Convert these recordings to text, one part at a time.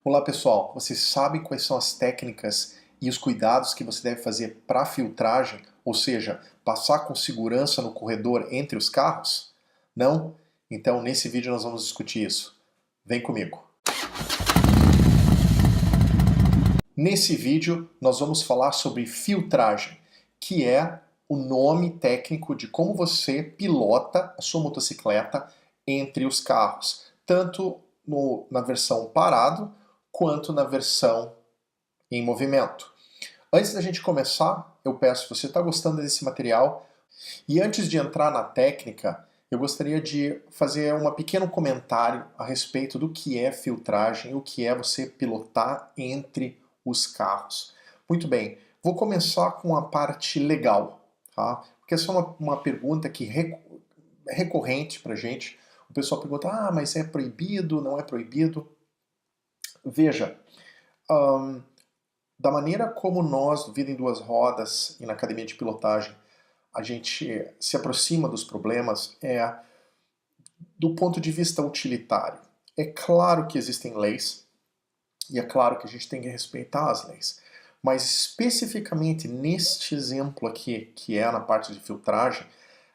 Olá pessoal, vocês sabem quais são as técnicas e os cuidados que você deve fazer para filtragem, ou seja, passar com segurança no corredor entre os carros? Não? Então nesse vídeo nós vamos discutir isso. Vem comigo. Nesse vídeo nós vamos falar sobre filtragem, que é o nome técnico de como você pilota a sua motocicleta entre os carros, tanto na versão parado quanto na versão em movimento. Antes da gente começar, eu peço, se você está gostando desse material, e antes de entrar na técnica, eu gostaria de fazer um pequeno comentário a respeito do que é filtragem, o que é você pilotar entre os carros. Muito bem, vou começar com a parte legal, tá? Porque essa é uma pergunta que é recorrente para a gente. O pessoal pergunta, mas é proibido, não é proibido? Veja, da maneira como nós, do Vida em Duas Rodas e na Academia de Pilotagem, a gente se aproxima dos problemas do ponto de vista utilitário. É claro que existem leis, e é claro que a gente tem que respeitar as leis, mas especificamente neste exemplo aqui, que é na parte de filtragem,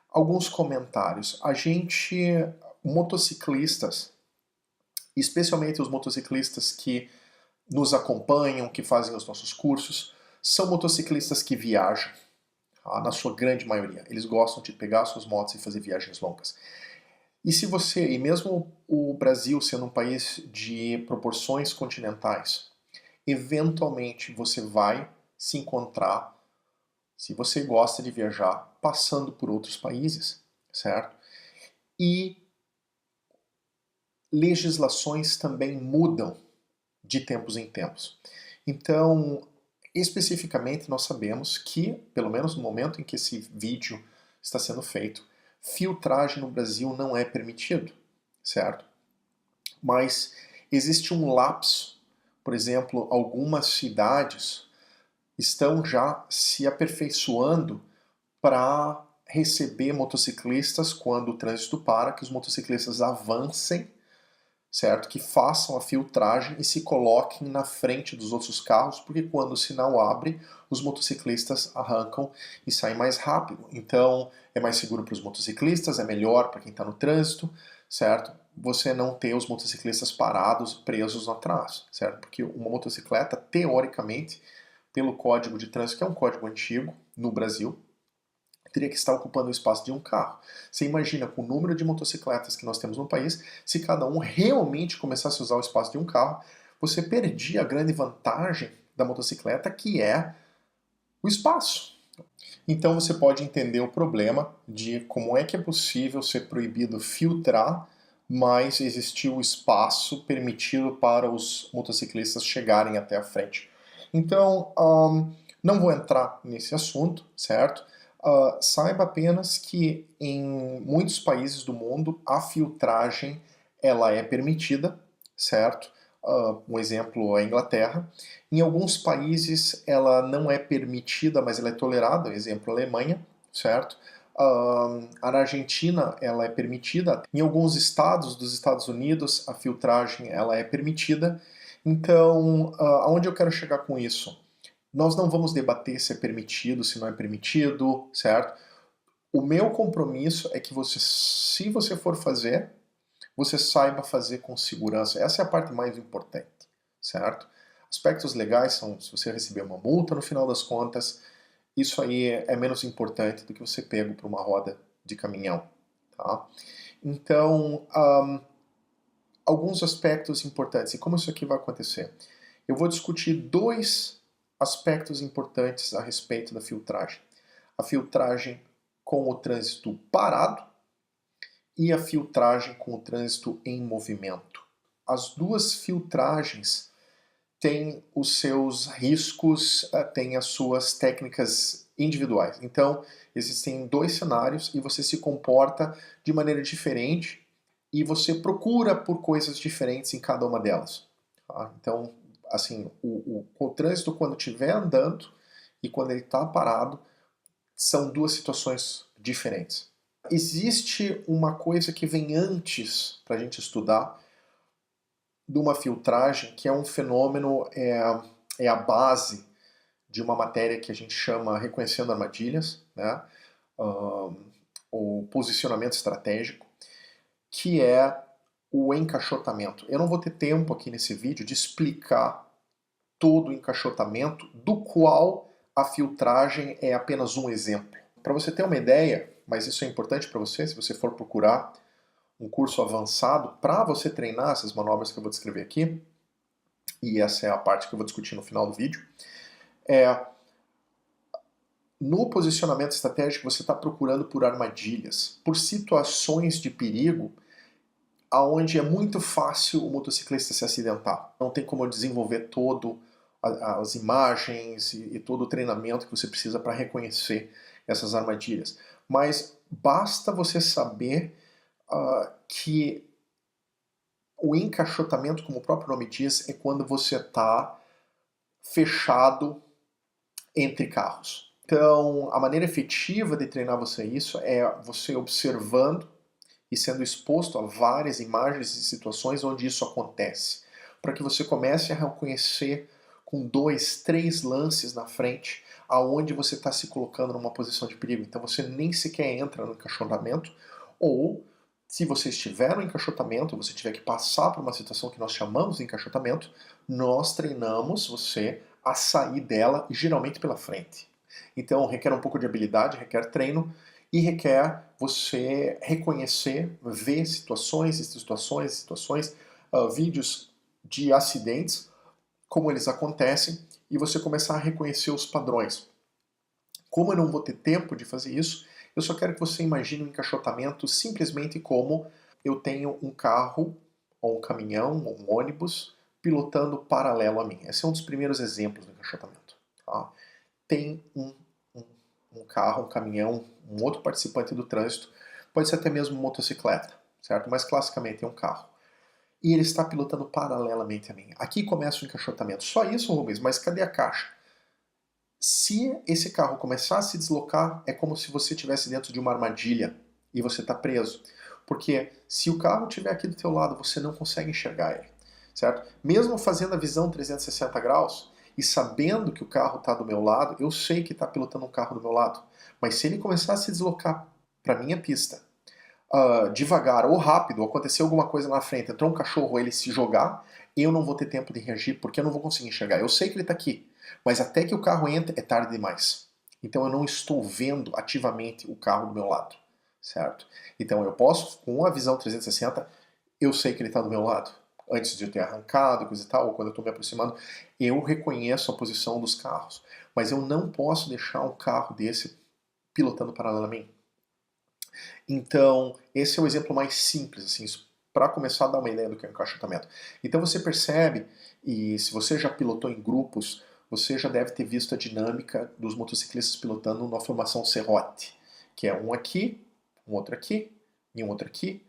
alguns comentários. Motociclistas, especialmente os motociclistas que nos acompanham, que fazem os nossos cursos, são motociclistas que viajam, tá? Na sua grande maioria. Eles gostam de pegar suas motos e fazer viagens longas. E mesmo o Brasil sendo um país de proporções continentais, eventualmente você vai se encontrar, se você gosta de viajar, passando por outros países, certo? E legislações também mudam de tempos em tempos. Então, especificamente, nós sabemos que, pelo menos no momento em que esse vídeo está sendo feito, filtragem no Brasil não é permitido, certo? Mas existe um lapso. Por exemplo, algumas cidades estão já se aperfeiçoando para receber motociclistas quando o trânsito para, que os motociclistas avancem, certo? Que façam a filtragem e se coloquem na frente dos outros carros, porque quando o sinal abre, os motociclistas arrancam e saem mais rápido. Então, é mais seguro para os motociclistas, é melhor para quem está no trânsito, certo? Você não ter os motociclistas parados, presos atrás, certo? Porque uma motocicleta, teoricamente, pelo Código de Trânsito, que é um código antigo no Brasil, teria que estar ocupando o espaço de um carro. Você imagina, com o número de motocicletas que nós temos no país, se cada um realmente começasse a usar o espaço de um carro, você perdia a grande vantagem da motocicleta, que é o espaço. Então você pode entender o problema de como é que é possível ser proibido filtrar, mas existir o espaço permitido para os motociclistas chegarem até a frente. Então, não vou entrar nesse assunto, certo? Saiba apenas que em muitos países do mundo a filtragem ela é permitida, certo? Um exemplo é a Inglaterra. Em alguns países ela não é permitida, mas ela é tolerada, exemplo a Alemanha, certo? A Argentina ela é permitida. Em alguns estados dos Estados Unidos a filtragem ela é permitida. Então, aonde eu quero chegar com isso? Nós não vamos debater se é permitido, se não é permitido, certo? O meu compromisso é que você, se você for fazer, você saiba fazer com segurança. Essa é a parte mais importante, certo? Aspectos legais são se você receber uma multa no final das contas, isso aí é menos importante do que você pego para uma roda de caminhão, tá? Então, alguns aspectos importantes. E como isso aqui vai acontecer? Eu vou discutir dois aspectos importantes a respeito da filtragem. A filtragem com o trânsito parado e a filtragem com o trânsito em movimento. As duas filtragens têm os seus riscos, têm as suas técnicas individuais. Então, existem dois cenários e você se comporta de maneira diferente e você procura por coisas diferentes em cada uma delas. Tá? Então, assim, o trânsito quando estiver andando e quando ele está parado são duas situações diferentes. Existe uma coisa que vem antes para a gente estudar de uma filtragem que é um fenômeno, é a base de uma matéria que a gente chama Reconhecendo Armadilhas, né? O posicionamento estratégico, que é o encaixotamento. Eu não vou ter tempo aqui nesse vídeo de explicar todo o encaixotamento, do qual a filtragem é apenas um exemplo. Para você ter uma ideia, mas isso é importante para você, se você for procurar um curso avançado para você treinar essas manobras que eu vou descrever aqui, e essa é a parte que eu vou discutir no final do vídeo, no posicionamento estratégico você está procurando por armadilhas, por situações de perigo aonde é muito fácil o motociclista se acidentar. Não tem como eu desenvolver todo as imagens e todo o treinamento que você precisa para reconhecer essas armadilhas. Mas basta você saber que o encaixotamento, como o próprio nome diz, é quando você está fechado entre carros. Então, a maneira efetiva de treinar você isso é você observando e sendo exposto a várias imagens e situações onde isso acontece, para que você comece a reconhecer com 2, 3 lances na frente aonde você está se colocando numa posição de perigo. Então você nem sequer entra no encaixotamento, ou se você estiver no encaixotamento, você tiver que passar por uma situação que nós chamamos de encaixotamento, nós treinamos você a sair dela, geralmente pela frente. Então requer um pouco de habilidade, requer treino, e requer você reconhecer, ver situações, vídeos de acidentes, como eles acontecem, e você começar a reconhecer os padrões. Como eu não vou ter tempo de fazer isso, eu só quero que você imagine um encaixotamento simplesmente como eu tenho um carro, ou um caminhão, ou um ônibus, pilotando paralelo a mim. Esse é um dos primeiros exemplos do encaixotamento. Tá? Tem um carro, um caminhão, um outro participante do trânsito, pode ser até mesmo uma motocicleta, certo? Mas classicamente é um carro. E ele está pilotando paralelamente a mim. Aqui começa o encaixotamento. Só isso, Rubens, mas cadê a caixa? Se esse carro começar a se deslocar, é como se você estivesse dentro de uma armadilha e você está preso. Porque se o carro estiver aqui do teu lado, você não consegue enxergar ele, certo? Mesmo fazendo a visão 360 graus, e sabendo que o carro está do meu lado, eu sei que está pilotando um carro do meu lado. Mas se ele começar a se deslocar para a minha pista, devagar ou rápido, acontecer alguma coisa na frente, entrou um cachorro, ele se jogar, eu não vou ter tempo de reagir, porque eu não vou conseguir enxergar. Eu sei que ele está aqui, mas até que o carro entre é tarde demais. Então eu não estou vendo ativamente o carro do meu lado, certo? Então eu posso, com a visão 360, eu sei que ele está do meu lado. Antes de eu ter arrancado, coisa e tal, ou quando eu estou me aproximando, eu reconheço a posição dos carros. Mas eu não posso deixar um carro desse pilotando paralelo a mim. Então, esse é o exemplo mais simples, assim, para começar a dar uma ideia do que é um encaixotamento. Então você percebe, e se você já pilotou em grupos, você já deve ter visto a dinâmica dos motociclistas pilotando na formação serrote, que é um aqui, um outro aqui e um outro aqui,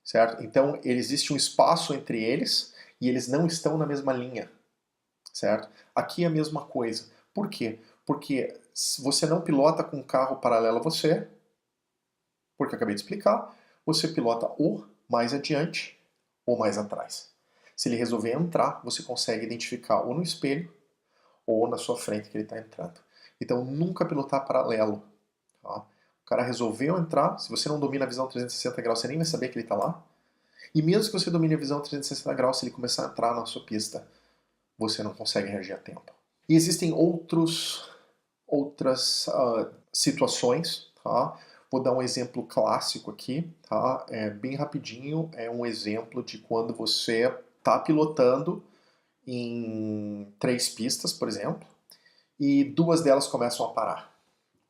certo? Então existe um espaço entre eles e eles não estão na mesma linha, certo? Aqui é a mesma coisa. Por quê? Porque você não pilota com um carro paralelo a você, porque eu acabei de explicar, você pilota ou mais adiante ou mais atrás. Se ele resolver entrar, você consegue identificar ou no espelho ou na sua frente que ele está entrando. Então nunca pilotar paralelo. Tá? O cara resolveu entrar, se você não domina a visão 360 graus, você nem vai saber que ele está lá. E mesmo que você domine a visão 360 graus, se ele começar a entrar na sua pista, você não consegue reagir a tempo. E existem outras situações, tá? Vou dar um exemplo clássico aqui, tá? Bem rapidinho, é um exemplo de quando você está pilotando em 3 pistas, por exemplo, e 2 delas começam a parar,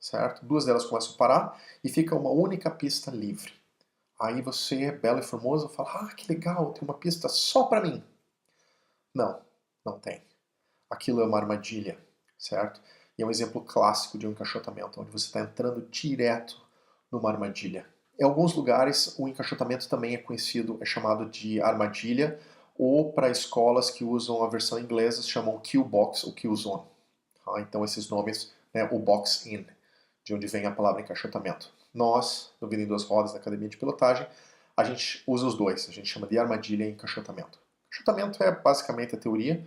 certo? 2 delas começam a parar e fica uma única pista livre. Aí você, belo e formoso, fala, que legal, tem uma pista só para mim. Não, não tem. Aquilo é uma armadilha, certo? E é um exemplo clássico de um encaixotamento, onde você está entrando direto numa armadilha. Em alguns lugares, o encaixotamento também é conhecido, é chamado de armadilha, ou para escolas que usam a versão inglesa, chamam kill box ou kill zone. Tá? Então esses nomes, né, o box in, de onde vem a palavra encaixotamento. Nós, no Vida em Duas Rodas, na Academia de Pilotagem, a gente usa os dois, a gente chama de armadilha e encaixotamento. Encaixotamento é basicamente a teoria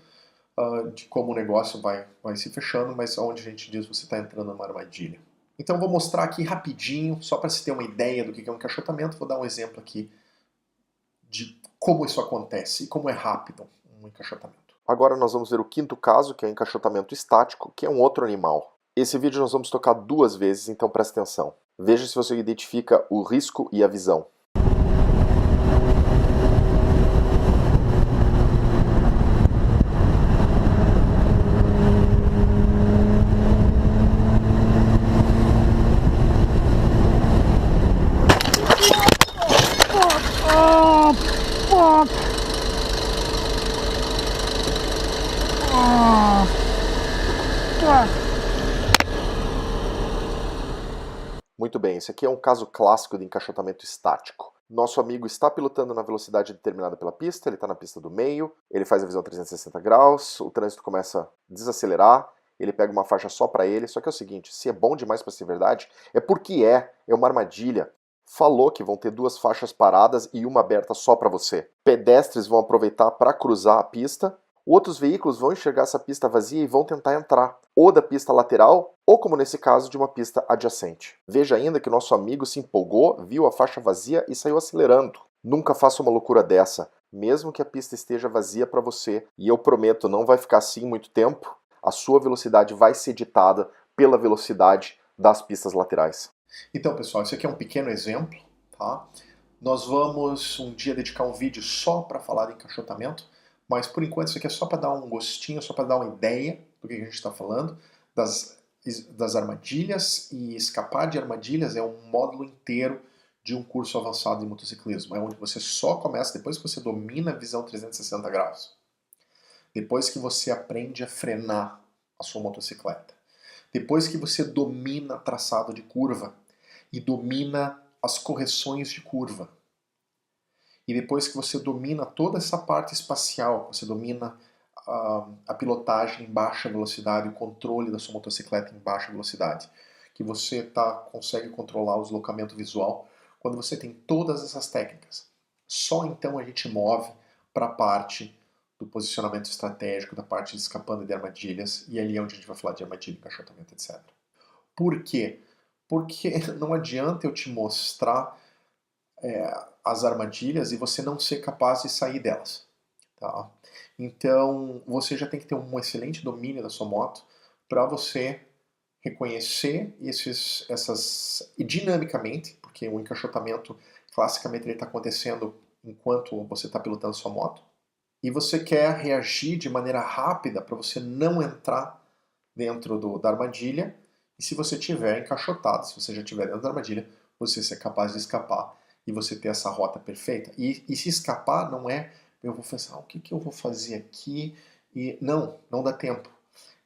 de como o negócio vai se fechando, mas onde a gente diz você está entrando numa armadilha. Então eu vou mostrar aqui rapidinho, só para se ter uma ideia do que é um encaixotamento, vou dar um exemplo aqui de como isso acontece e como é rápido um encaixotamento. Agora nós vamos ver o quinto caso, que é o encaixotamento estático, que é um outro animal. Esse vídeo nós vamos tocar 2 vezes, então presta atenção. Veja se você identifica o risco e a visão. Muito bem, esse aqui é um caso clássico de encaixotamento estático. Nosso amigo está pilotando na velocidade determinada pela pista, ele está na pista do meio, ele faz a visão 360 graus, o trânsito começa a desacelerar, ele pega uma faixa só para ele, só que é o seguinte, se é bom demais para ser verdade, é porque é uma armadilha. Falou que vão ter 2 faixas paradas e uma aberta só para você. Pedestres vão aproveitar para cruzar a pista, outros veículos vão enxergar essa pista vazia e vão tentar entrar, ou da pista lateral, ou como nesse caso, de uma pista adjacente. Veja ainda que nosso amigo se empolgou, viu a faixa vazia e saiu acelerando. Nunca faça uma loucura dessa, mesmo que a pista esteja vazia para você, e eu prometo, não vai ficar assim muito tempo, a sua velocidade vai ser ditada pela velocidade das pistas laterais. Então, pessoal, esse aqui é um pequeno exemplo, tá? Nós vamos um dia dedicar um vídeo só para falar de encaixotamento, mas por enquanto isso aqui é só para dar um gostinho, só para dar uma ideia do que a gente está falando, das armadilhas, e escapar de armadilhas é um módulo inteiro de um curso avançado de motociclismo. É onde você só começa depois que você domina a visão 360 graus. Depois que você aprende a frenar a sua motocicleta. Depois que você domina traçado de curva e domina as correções de curva. E depois que você domina toda essa parte espacial, você domina a pilotagem em baixa velocidade, o controle da sua motocicleta em baixa velocidade, que você consegue controlar o deslocamento visual, quando você tem todas essas técnicas. Só então a gente move para a parte do posicionamento estratégico, da parte de escapando de armadilhas, e ali é onde a gente vai falar de armadilha, encaixotamento, etc. Por quê? Porque não adianta eu te mostrar as armadilhas e você não ser capaz de sair delas. Tá? Então, você já tem que ter um excelente domínio da sua moto para você reconhecer e dinamicamente, porque o encaixotamento, classicamente, ele está acontecendo enquanto você está pilotando sua moto, e você quer reagir de maneira rápida para você não entrar dentro da armadilha, e se você tiver encaixotado, se você já estiver dentro da armadilha, você ser capaz de escapar e você ter essa rota perfeita. E se escapar não é, eu vou pensar, o que eu vou fazer aqui? E não dá tempo.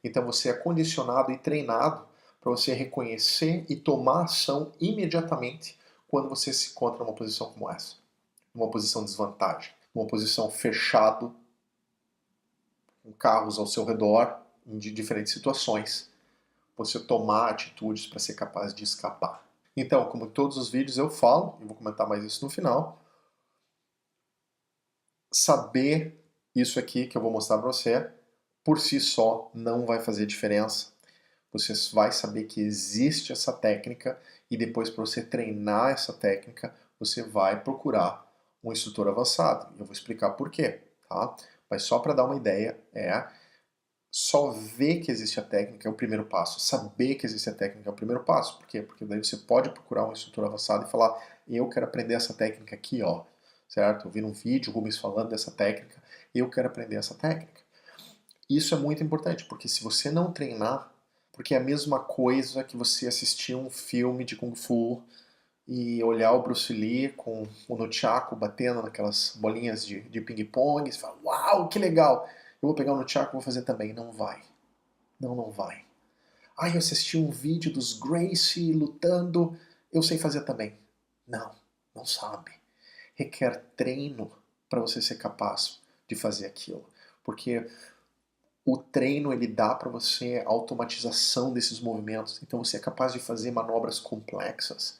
Então você é condicionado e treinado para você reconhecer e tomar ação imediatamente quando você se encontra numa posição como essa. Numa posição de desvantagem. Uma posição fechado, com carros ao seu redor, em diferentes situações. Você tomar atitudes para ser capaz de escapar. Então, como em todos os vídeos eu falo, e vou comentar mais isso no final, saber isso aqui que eu vou mostrar para você, por si só não vai fazer diferença. Você vai saber que existe essa técnica e depois, para você treinar essa técnica, você vai procurar um instrutor avançado. Eu vou explicar por quê, tá? Mas só para dar uma ideia, só ver que existe a técnica é o primeiro passo. Saber que existe a técnica é o primeiro passo. Por quê? Porque daí você pode procurar um instrutor avançado e falar, eu quero aprender essa técnica aqui, ó. Certo? Eu vi num vídeo o Rubens falando dessa técnica, eu quero aprender essa técnica. Isso é muito importante, porque se você não treinar, porque é a mesma coisa que você assistir um filme de Kung Fu e olhar o Bruce Lee com o nunchaku batendo naquelas bolinhas de ping-pong e você fala, uau, que legal! Eu vou pegar o nunchaku e vou fazer também. Não vai. Não vai. Ah, eu assisti um vídeo dos Gracie lutando, eu sei fazer também. Não sabe. Requer treino para você ser capaz de fazer aquilo. Porque o treino ele dá para você a automatização desses movimentos. Então você é capaz de fazer manobras complexas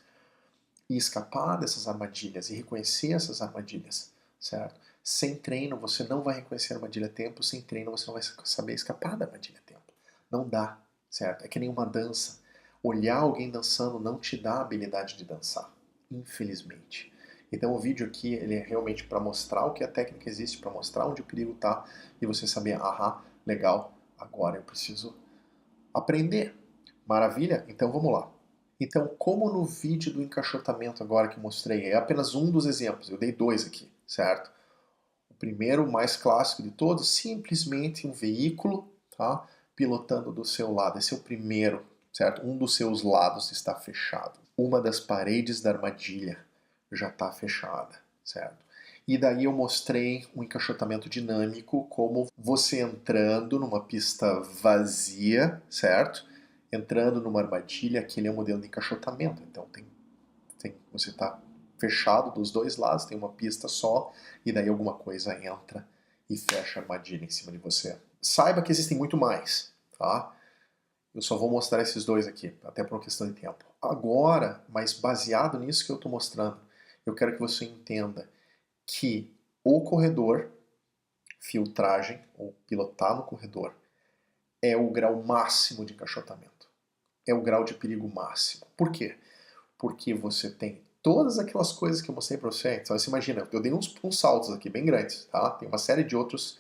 e escapar dessas armadilhas e reconhecer essas armadilhas, certo? Sem treino você não vai reconhecer a armadilha a tempo, sem treino você não vai saber escapar da armadilha a tempo. Não dá, certo? É que nem uma dança. Olhar alguém dançando não te dá a habilidade de dançar, infelizmente. Então o vídeo aqui ele é realmente para mostrar o que a técnica existe, para mostrar onde o perigo está e você saber, legal, agora eu preciso aprender. Maravilha? Então vamos lá. Então, como no vídeo do encaixotamento agora que eu mostrei, é apenas um dos exemplos, eu dei 2 aqui, certo? O primeiro, o mais clássico de todos, simplesmente um veículo, tá? Pilotando do seu lado. Esse é o primeiro, certo? Um dos seus lados está fechado. Uma das paredes da armadilha já está fechada, certo? E daí eu mostrei um encaixotamento dinâmico, como você entrando numa pista vazia, certo? Entrando numa armadilha, aquele é o modelo de encaixotamento. Então você está fechado dos dois lados, tem uma pista só, e daí alguma coisa entra e fecha a armadilha em cima de você. Saiba que existem muito mais, tá? Eu só vou mostrar esses dois aqui, até por uma questão de tempo. Agora, mas baseado nisso que eu estou mostrando, eu quero que você entenda que o corredor, filtragem, ou pilotar no corredor, é o grau máximo de encaixotamento. É o grau de perigo máximo. Por quê? Porque você tem todas aquelas coisas que eu mostrei para você. Então você imagina, eu dei uns saltos aqui bem grandes, tá? Tem uma série de outras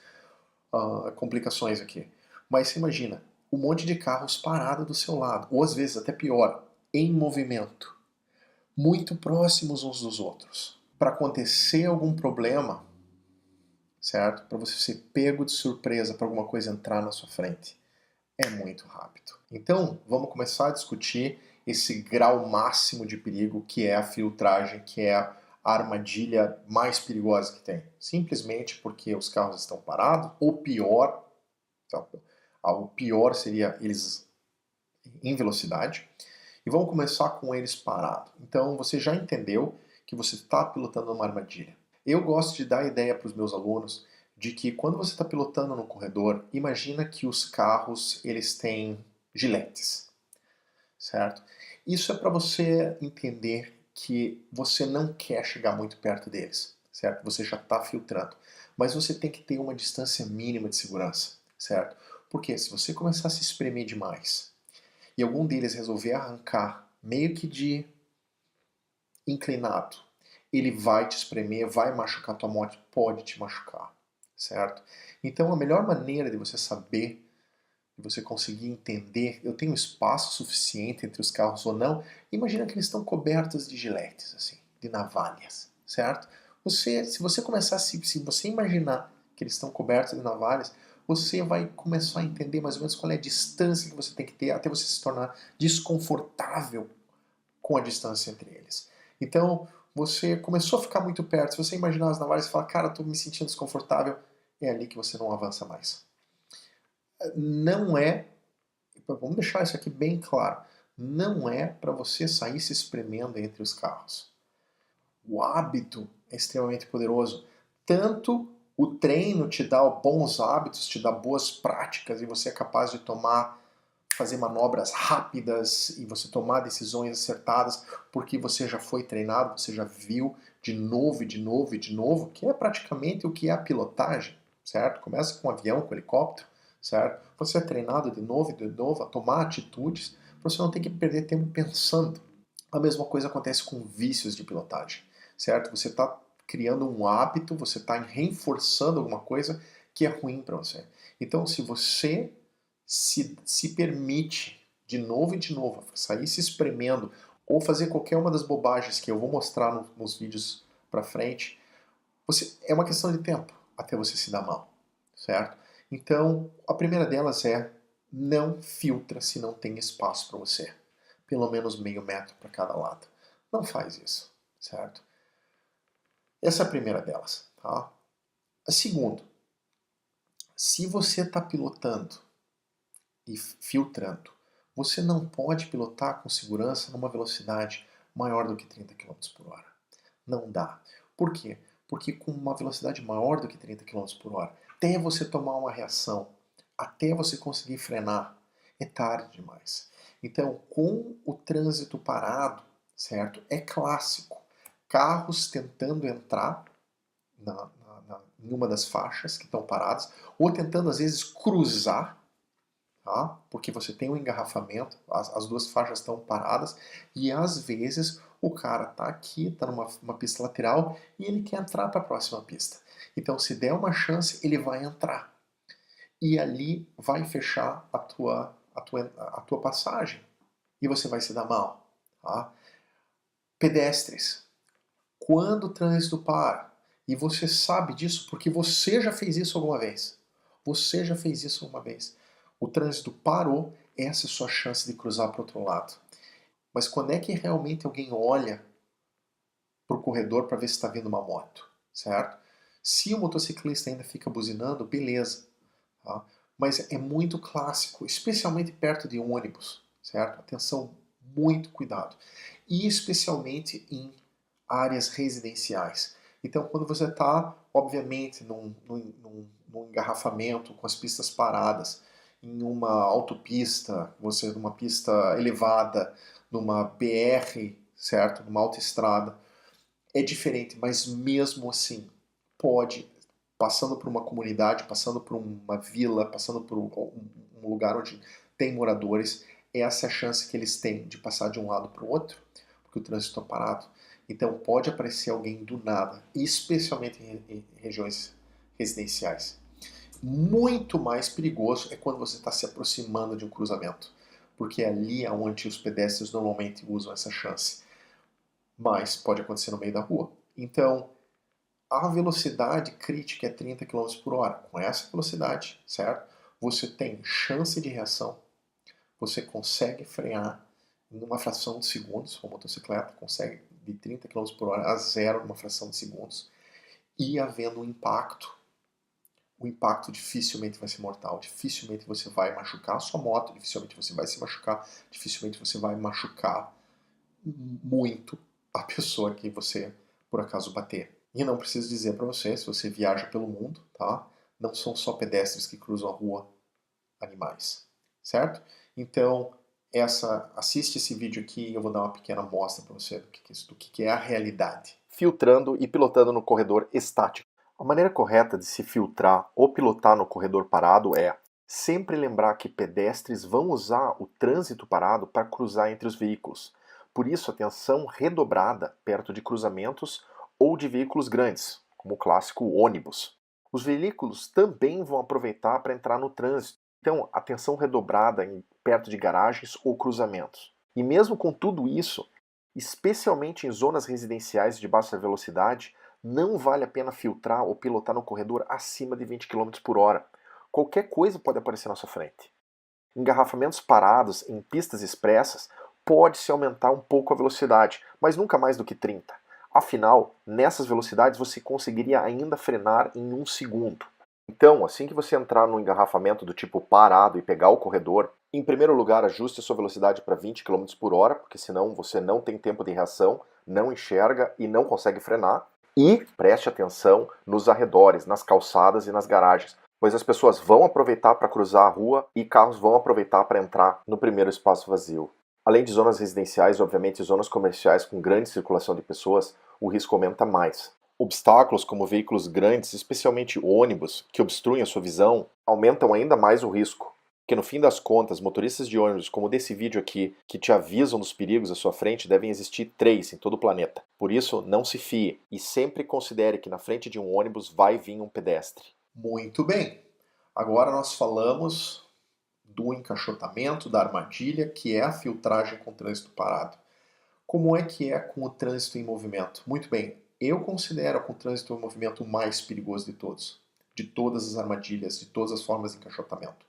complicações aqui. Mas você imagina, um monte de carros parado do seu lado, ou às vezes até pior, em movimento, muito próximos uns dos outros. Para acontecer algum problema, certo? Para você ser pego de surpresa, para alguma coisa entrar na sua frente, é muito rápido. Então, vamos começar a discutir esse grau máximo de perigo que é a filtragem, que é a armadilha mais perigosa que tem. Simplesmente porque os carros estão parados, ou pior, o pior seria eles em velocidade, e vamos começar com eles parados. Então, você já entendeu que você está pilotando uma armadilha. Eu gosto de dar a ideia para os meus alunos de que quando você está pilotando no corredor, imagina que os carros eles têm giletes, certo? Isso é para você entender que você não quer chegar muito perto deles, certo? Você já está filtrando, mas você tem que ter uma distância mínima de segurança, certo? Porque se você começar a se espremer demais e algum deles resolver arrancar meio que de inclinado, ele vai te espremer, vai machucar tua moto, pode te machucar, certo? Então a melhor maneira de você saber, de você conseguir entender, eu tenho espaço suficiente entre os carros ou não, imagina que eles estão cobertos de giletes, assim, de navalhas, certo? Se você começar, se você imaginar que eles estão cobertos de navalhas, você vai começar a entender mais ou menos qual é a distância que você tem que ter até você se tornar desconfortável com a distância entre eles. Então, você começou a ficar muito perto. Se você imaginar as navalhas e falar, cara, estou me sentindo desconfortável, é ali que você não avança mais. Não é, vamos deixar isso aqui bem claro, não é para você sair se espremendo entre os carros. O hábito é extremamente poderoso. Tanto o treino te dá bons hábitos, te dá boas práticas e você é capaz de fazer manobras rápidas e você tomar decisões acertadas porque você já foi treinado, você já viu de novo e de novo e de novo, que é praticamente o que é a pilotagem, certo? Começa com um avião, com um helicóptero, certo? Você é treinado de novo e de novo a tomar atitudes para você não ter que perder tempo pensando. A mesma coisa acontece com vícios de pilotagem, certo? Você está criando um hábito, você está reforçando alguma coisa que é ruim para você. Então, se você se permite de novo e de novo sair se espremendo ou fazer qualquer uma das bobagens que eu vou mostrar nos vídeos para frente, é uma questão de tempo até você se dar mal, certo? Então, a primeira delas é não filtra se não tem espaço para você. Pelo menos meio metro para cada lado. Não faz isso, certo? Essa é a primeira delas, tá? A segunda, se você está pilotando e filtrando, você não pode pilotar com segurança numa velocidade maior do que 30 km por hora. Não dá. Por quê? Porque com uma velocidade maior do que 30 km por hora, até você tomar uma reação, até você conseguir frenar, é tarde demais. Então, com o trânsito parado, certo? É clássico. Carros tentando entrar em uma das faixas que estão paradas, ou tentando às vezes cruzar, tá? Porque você tem um engarrafamento, as duas faixas estão paradas, e às vezes o cara está aqui, está numa pista lateral, e ele quer entrar para a próxima pista. Então, se der uma chance, ele vai entrar. E ali vai fechar a tua passagem. E você vai se dar mal. Tá? Pedestres. Quando o trânsito para, e você sabe disso porque você já fez isso alguma vez. Você já fez isso alguma vez. O trânsito parou, essa é a sua chance de cruzar para o outro lado. Mas quando é que realmente alguém olha para o corredor para ver se está vindo uma moto, certo? Se o motociclista ainda fica buzinando, beleza. Tá? Mas é muito clássico, especialmente perto de um ônibus, certo? Atenção, muito cuidado. E especialmente em áreas residenciais. Então, quando você está, obviamente, num engarrafamento, com as pistas paradas, em uma autopista, você numa pista elevada, numa BR, certo? Numa autoestrada, é diferente, mas mesmo assim, pode, passando por uma comunidade, passando por uma vila, passando por um lugar onde tem moradores, essa é a chance que eles têm de passar de um lado para o outro, porque o trânsito está parado. Então pode aparecer alguém do nada, especialmente em regiões residenciais. Muito mais perigoso é quando você está se aproximando de um cruzamento, porque ali é onde os pedestres normalmente usam essa chance. Mas pode acontecer no meio da rua. Então, a velocidade crítica é 30 km por hora. Com essa velocidade, certo? Você tem chance de reação, você consegue frear numa fração de segundos, uma motocicleta consegue de 30 km por hora a zero numa fração de segundos, e havendo um impacto, o impacto dificilmente vai ser mortal, dificilmente você vai machucar a sua moto, dificilmente você vai se machucar, dificilmente você vai machucar muito a pessoa que você, por acaso, bater. E não preciso dizer para você, se você viaja pelo mundo, tá? Não são só pedestres que cruzam a rua, animais, certo? Então, assiste esse vídeo aqui e eu vou dar uma pequena amostra para você do que é a realidade. Filtrando e pilotando no corredor estático. A maneira correta de se filtrar ou pilotar no corredor parado é sempre lembrar que pedestres vão usar o trânsito parado para cruzar entre os veículos. Por isso, atenção redobrada perto de cruzamentos ou de veículos grandes, como o clássico ônibus. Os veículos também vão aproveitar para entrar no trânsito. Então, atenção redobrada perto de garagens ou cruzamentos. E mesmo com tudo isso, especialmente em zonas residenciais de baixa velocidade, não vale a pena filtrar ou pilotar no corredor acima de 20 km por hora. Qualquer coisa pode aparecer na sua frente. Engarrafamentos parados em pistas expressas pode-se aumentar um pouco a velocidade, mas nunca mais do que 30. Afinal, nessas velocidades você conseguiria ainda frenar em 1 segundo. Então, assim que você entrar no engarrafamento do tipo parado e pegar o corredor, em primeiro lugar, ajuste a sua velocidade para 20 km por hora, porque senão você não tem tempo de reação, não enxerga e não consegue frenar. E preste atenção nos arredores, nas calçadas e nas garagens, pois as pessoas vão aproveitar para cruzar a rua e carros vão aproveitar para entrar no primeiro espaço vazio. Além de zonas residenciais, obviamente, zonas comerciais com grande circulação de pessoas, o risco aumenta mais. Obstáculos como veículos grandes, especialmente ônibus, que obstruem a sua visão, aumentam ainda mais o risco. Porque no fim das contas, motoristas de ônibus, como desse vídeo aqui, que te avisam dos perigos à sua frente, devem existir 3 em todo o planeta. Por isso, não se fie e sempre considere que na frente de um ônibus vai vir um pedestre. Muito bem. Agora nós falamos do encaixotamento, da armadilha, que é a filtragem com o trânsito parado. Como é que é com o trânsito em movimento? Muito bem, eu considero o trânsito em movimento o mais perigoso de todos. De todas as armadilhas, de todas as formas de encaixotamento.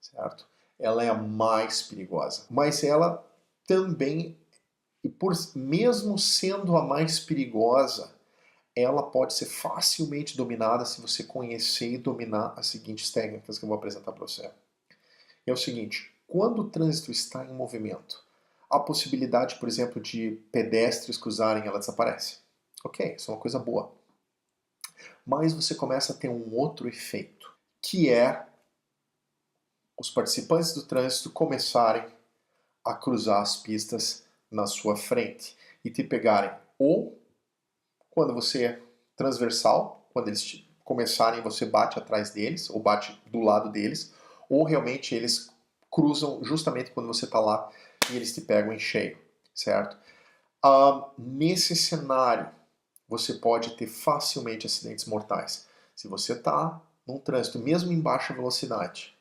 Certo? Ela é a mais perigosa. Mas ela também, mesmo sendo a mais perigosa, ela pode ser facilmente dominada se você conhecer e dominar as seguintes técnicas que eu vou apresentar para você. É o seguinte, quando o trânsito está em movimento, a possibilidade, por exemplo, de pedestres cruzarem, ela desaparece. Ok, isso é uma coisa boa. Mas você começa a ter um outro efeito, que é os participantes do trânsito começarem a cruzar as pistas na sua frente e te pegarem ou quando você é transversal, quando eles começarem, você bate atrás deles, ou bate do lado deles, ou realmente eles cruzam justamente quando você está lá e eles te pegam em cheio, certo? Nesse cenário, você pode ter facilmente acidentes mortais. Se você está num trânsito, mesmo em baixa velocidade,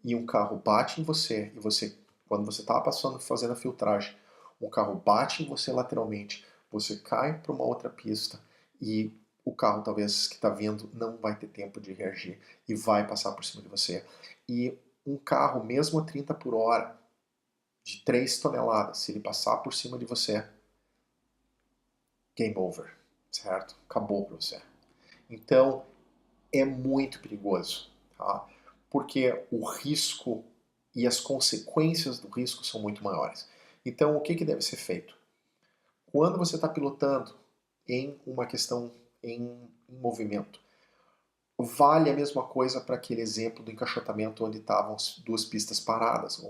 e um carro bate em você, e você, quando você está passando, fazendo a filtragem, um carro bate em você lateralmente, você cai para uma outra pista e o carro talvez que está vindo não vai ter tempo de reagir e vai passar por cima de você. E um carro, mesmo a 30 por hora, de 3 toneladas, se ele passar por cima de você, game over, certo? Acabou para você. Então, é muito perigoso, tá? Porque o risco e as consequências do risco são muito maiores. Então, o que deve ser feito? Quando você está pilotando em uma questão em movimento, vale a mesma coisa para aquele exemplo do encaixotamento onde estavam duas pistas paradas,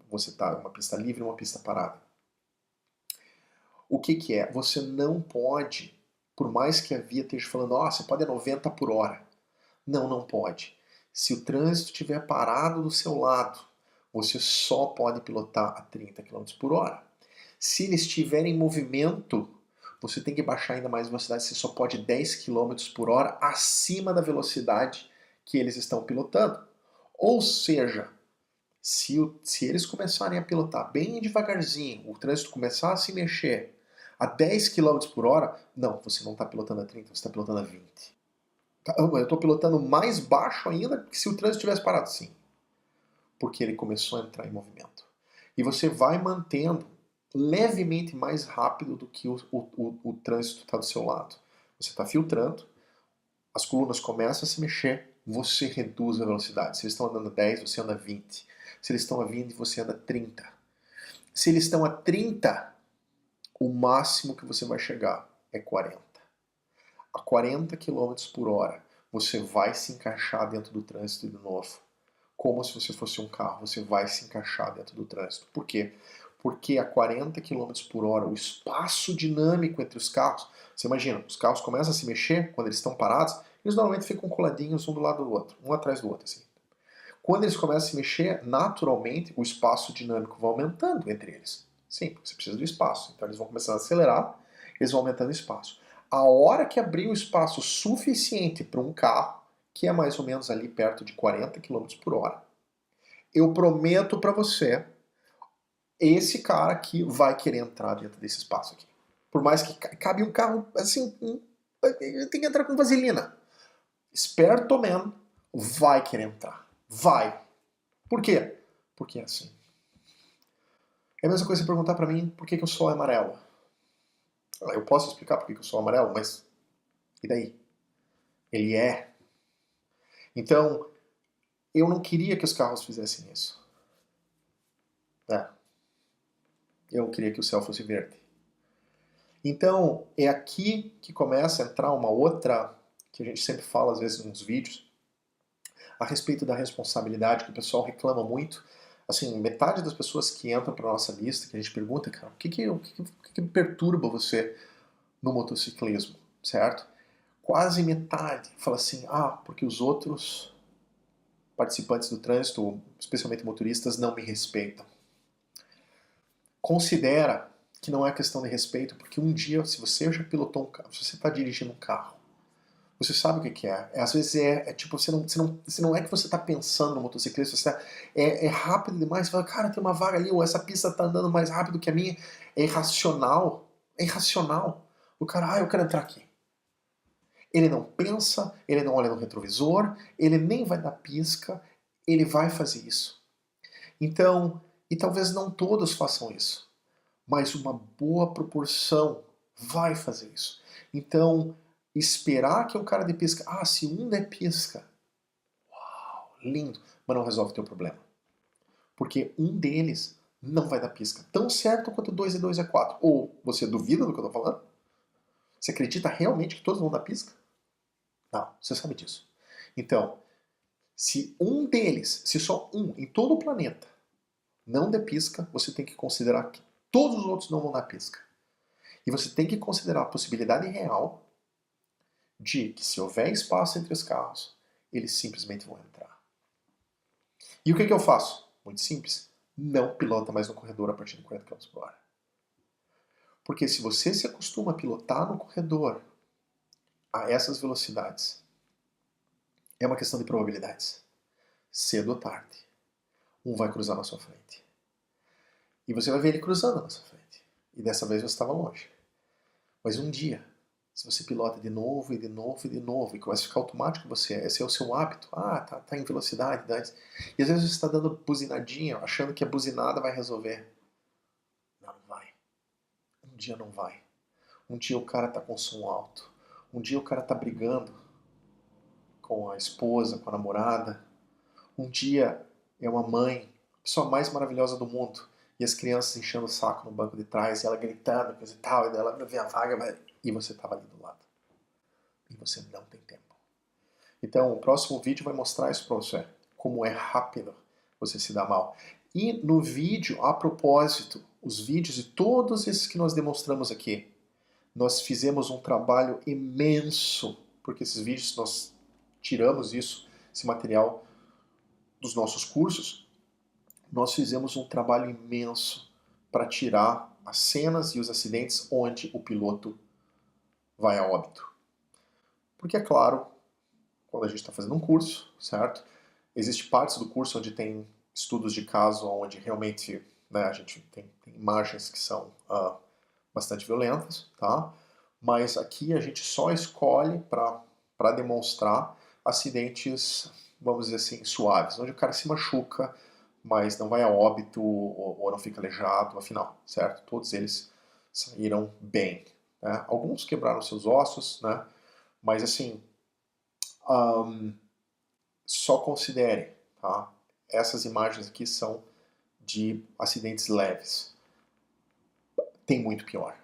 você está uma pista livre e uma pista parada. O que é? Você não pode, por mais que a via esteja falando, você pode a 90 por hora. Não pode. Se o trânsito estiver parado do seu lado, você só pode pilotar a 30 km por hora. Se ele estiver em movimento, você tem que baixar ainda mais a velocidade, você só pode 10 km por hora acima da velocidade que eles estão pilotando. Ou seja, se eles começarem a pilotar bem devagarzinho, o trânsito começar a se mexer a 10 km por hora, não, você não está pilotando a 30, você está pilotando a 20. Eu estou pilotando mais baixo ainda que se o trânsito tivesse parado, sim. Porque ele começou a entrar em movimento. E você vai mantendo levemente mais rápido do que o trânsito está do seu lado. Você está filtrando, as colunas começam a se mexer, você reduz a velocidade. Se eles estão andando a 10, você anda a 20. Se eles estão a 20, você anda a 30. Se eles estão a 30, o máximo que você vai chegar é 40. A 40 km por hora, você vai se encaixar dentro do trânsito de novo. Como se você fosse um carro, você vai se encaixar dentro do trânsito. Por quê? Porque a 40 km por hora, o espaço dinâmico entre os carros, você imagina, os carros começam a se mexer quando eles estão parados, eles normalmente ficam coladinhos um do lado do outro, um atrás do outro, assim. Quando eles começam a se mexer, naturalmente o espaço dinâmico vai aumentando entre eles. Sim, porque você precisa do espaço. Então eles vão começando a acelerar, eles vão aumentando o espaço. A hora que abrir o espaço suficiente para um carro, que é mais ou menos ali perto de 40 km por hora, eu prometo para você, esse cara aqui vai querer entrar dentro desse espaço aqui. Por mais que cabe um carro assim, tem que entrar com vaselina. Esperto man vai querer entrar. Vai. Por quê? Porque é assim. É a mesma coisa você perguntar para mim por que o sol é amarelo. Eu posso explicar por que o sol é amarelo, mas e daí? Ele é. Então, eu não queria que os carros fizessem isso. Eu queria que o céu fosse verde. Então, é aqui que começa a entrar uma outra, que a gente sempre fala às vezes nos vídeos, a respeito da responsabilidade, que o pessoal reclama muito. Assim, metade das pessoas que entram para a nossa lista, que a gente pergunta, cara, o que perturba você no motociclismo, certo? Quase metade fala assim, porque os outros participantes do trânsito, especialmente motoristas, não me respeitam. Considera que não é questão de respeito, porque um dia, se você já pilotou um carro, se você está dirigindo um carro, você sabe o que é. Às vezes tipo, você não é que você está pensando no motociclista, é rápido demais, você fala, cara, tem uma vaga ali, ou essa pista está andando mais rápido que a minha. É irracional. É irracional. O cara, eu quero entrar aqui. Ele não pensa, ele não olha no retrovisor, ele nem vai dar pisca, ele vai fazer isso. Então, e talvez não todos façam isso, mas uma boa proporção vai fazer isso. Então, esperar que um cara dê pisca, se um der pisca, uau, lindo, mas não resolve o teu problema. Porque um deles não vai dar pisca, tão certo quanto 2 e 2 é 4. Ou você duvida do que eu estou falando? Você acredita realmente que todos vão dar pisca? Não, você sabe disso. Então, se um deles, se só um em todo o planeta não der pisca, você tem que considerar que todos os outros não vão dar pisca. E você tem que considerar a possibilidade real de que se houver espaço entre os carros, eles simplesmente vão entrar. E o que eu faço? Muito simples. Não pilota mais no corredor a partir de 40 km por hora. Porque se você se acostuma a pilotar no corredor a essas velocidades, é uma questão de probabilidades. Cedo ou tarde, um vai cruzar na sua frente. E você vai ver ele cruzando na sua frente. E dessa vez você estava longe. Mas um dia, se você pilota de novo e de novo e de novo, e começa a ficar automático você, esse é o seu hábito, tá em velocidade, e às vezes você está dando buzinadinha, achando que a buzinada vai resolver. Não vai. Um dia não vai. Um dia o cara tá com som alto. Um dia o cara tá brigando com a esposa, com a namorada. Um dia é uma mãe, a pessoa mais maravilhosa do mundo, e as crianças enchendo o saco no banco de trás, e ela gritando, coisa e tal, e ela vê a vaga, e você estava ali do lado. E você não tem tempo. Então, o próximo vídeo vai mostrar isso para você, como é rápido você se dar mal. E no vídeo, a propósito, os vídeos de todos esses que nós demonstramos aqui, nós fizemos um trabalho imenso, porque esses vídeos nós tiramos isso, esse material dos nossos cursos, nós fizemos um trabalho imenso para tirar as cenas e os acidentes onde o piloto vai a óbito. Porque é claro, quando a gente está fazendo um curso, certo? Existe partes do curso onde tem estudos de caso, onde realmente, né, a gente tem imagens que são bastante violentas, tá? Mas aqui a gente só escolhe para demonstrar acidentes, vamos dizer assim, suaves, onde o cara se machuca, mas não vai a óbito ou não fica aleijado, afinal, certo? Todos eles saíram bem. Né? Alguns quebraram seus ossos, né? Mas assim, só considere, tá? Essas imagens aqui são de acidentes leves. Tem muito pior.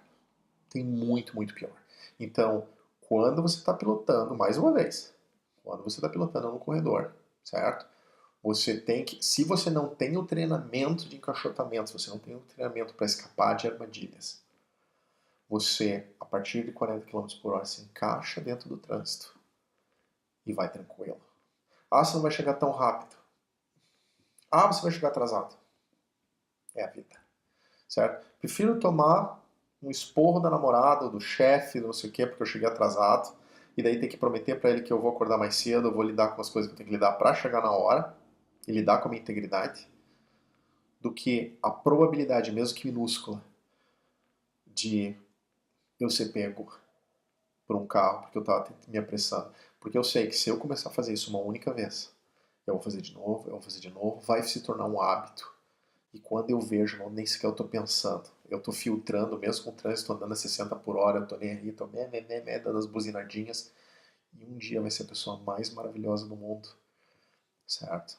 Tem muito, muito pior. Então, quando você está pilotando, mais uma vez, quando você está pilotando no corredor, certo? Você tem que, se você não tem o treinamento de encaixotamento, se você não tem o treinamento para escapar de armadilhas, você, a partir de 40 km por hora, se encaixa dentro do trânsito e vai tranquilo. Você não vai chegar tão rápido. Você vai chegar atrasado. É a vida, certo? Prefiro tomar um esporro da namorada ou do chefe, não sei o quê, porque eu cheguei atrasado, e daí ter que prometer para ele que eu vou acordar mais cedo, eu vou lidar com as coisas que eu tenho que lidar para chegar na hora, e lidar com a minha integridade, do que a probabilidade, mesmo que minúscula, de eu ser pego por um carro porque eu estava me apressando. Porque eu sei que se eu começar a fazer isso uma única vez, eu vou fazer de novo, eu vou fazer de novo, vai se tornar um hábito. E quando eu vejo, não, nem sequer eu estou pensando. Eu estou filtrando, mesmo com o trânsito andando a 60 por hora, eu estou nem aí, estou dando as buzinadinhas. E um dia vai ser a pessoa mais maravilhosa do mundo, certo?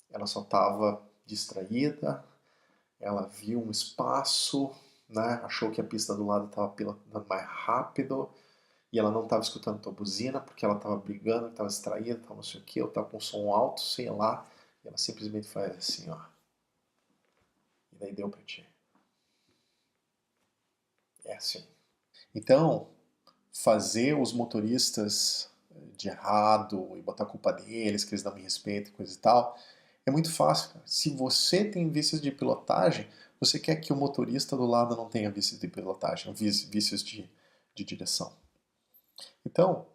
Ela só estava distraída, ela viu um espaço, né? Achou que a pista do lado estava pilotando mais rápido, e ela não estava escutando tua buzina, porque ela estava brigando, estava distraída, estava não sei o que, eu estava com som alto, sei lá, e ela simplesmente faz assim, ó. E daí deu pra ti. É assim. Então, fazer os motoristas de errado e botar a culpa deles, que eles não me respeitam e coisa e tal, é muito fácil, cara. Se você tem vícios de pilotagem, você quer que o motorista do lado não tenha vícios de pilotagem, vícios de direção. Então,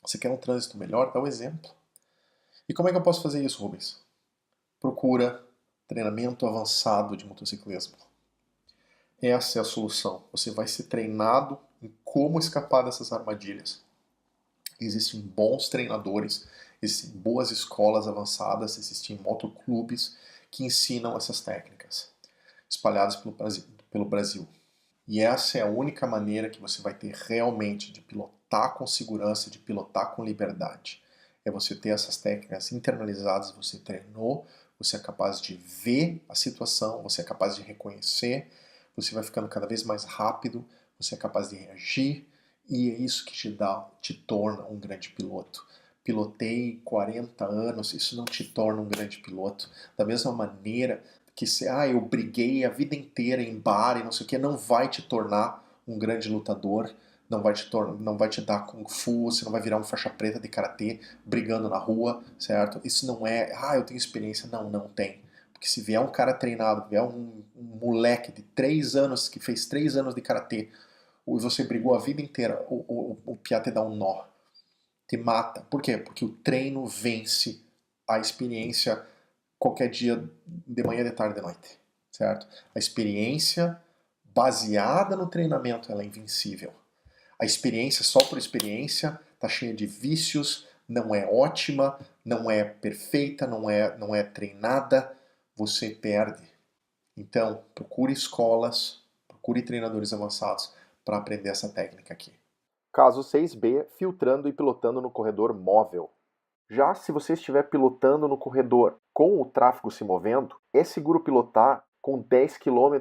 você quer um trânsito melhor? Dá o exemplo. E como é que eu posso fazer isso, Rubens? Procura treinamento avançado de motociclismo. Essa é a solução. Você vai ser treinado em como escapar dessas armadilhas. Existem bons treinadores, existem boas escolas avançadas, existem motoclubes que ensinam essas técnicas, espalhadas pelo Brasil. E essa é a única maneira que você vai ter realmente de pilotar com segurança, de pilotar com liberdade. É você ter essas técnicas internalizadas, você treinou, você é capaz de ver a situação, você é capaz de reconhecer, você vai ficando cada vez mais rápido, você é capaz de reagir, e é isso que te torna um grande piloto. Pilotei 40 anos, isso não te torna um grande piloto. Da mesma maneira que eu briguei a vida inteira em bar e não sei o que, não vai te tornar um grande lutador, não vai te dar Kung Fu, você não vai virar um faixa preta de Karatê brigando na rua, certo? Isso não é, eu tenho experiência. Não, não tem. Porque se vier um cara treinado, vier um moleque de 3 anos, que fez 3 anos de Karatê, e você brigou a vida inteira, o piá te dá um nó, te mata. Por quê? Porque o treino vence a experiência qualquer dia, de manhã, de tarde, de noite, certo? A experiência baseada no treinamento, ela é invencível. A experiência só por experiência está cheia de vícios, não é ótima, não é perfeita, não é treinada, você perde. Então, procure escolas, procure treinadores avançados para aprender essa técnica aqui. Caso 6B, filtrando e pilotando no corredor móvel. Já se você estiver pilotando no corredor com o tráfego se movendo, é seguro pilotar com 10 km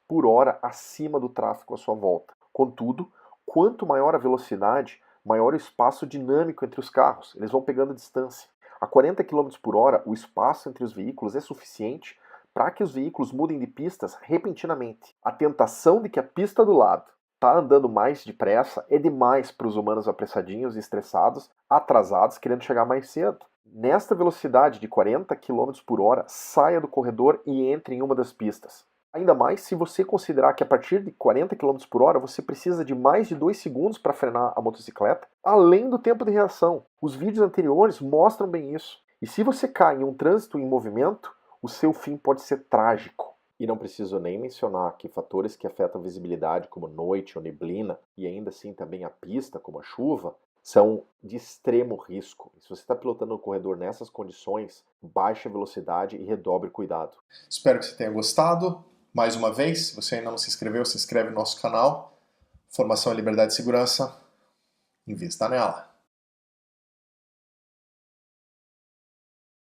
por hora acima do tráfego à sua volta. Contudo, quanto maior a velocidade, maior o espaço dinâmico entre os carros, eles vão pegando distância. A 40 km por hora, o espaço entre os veículos é suficiente para que os veículos mudem de pistas repentinamente. A tentação de que a pista do lado está andando mais depressa é demais para os humanos apressadinhos, estressados, atrasados, querendo chegar mais cedo. Nesta velocidade de 40 km por hora, saia do corredor e entre em uma das pistas. Ainda mais se você considerar que a partir de 40 km por hora você precisa de mais de 2 segundos para frenar a motocicleta, além do tempo de reação. Os vídeos anteriores mostram bem isso. E se você cai em um trânsito em movimento, o seu fim pode ser trágico. E não preciso nem mencionar que fatores que afetam a visibilidade, como noite ou neblina, e ainda assim também a pista, como a chuva, são de extremo risco. E se você está pilotando no corredor nessas condições, baixe a velocidade e redobre o cuidado. Espero que você tenha gostado. Mais uma vez, se você ainda não se inscreveu, se inscreve no nosso canal. Formação em Liberdade e Segurança. Invista nela.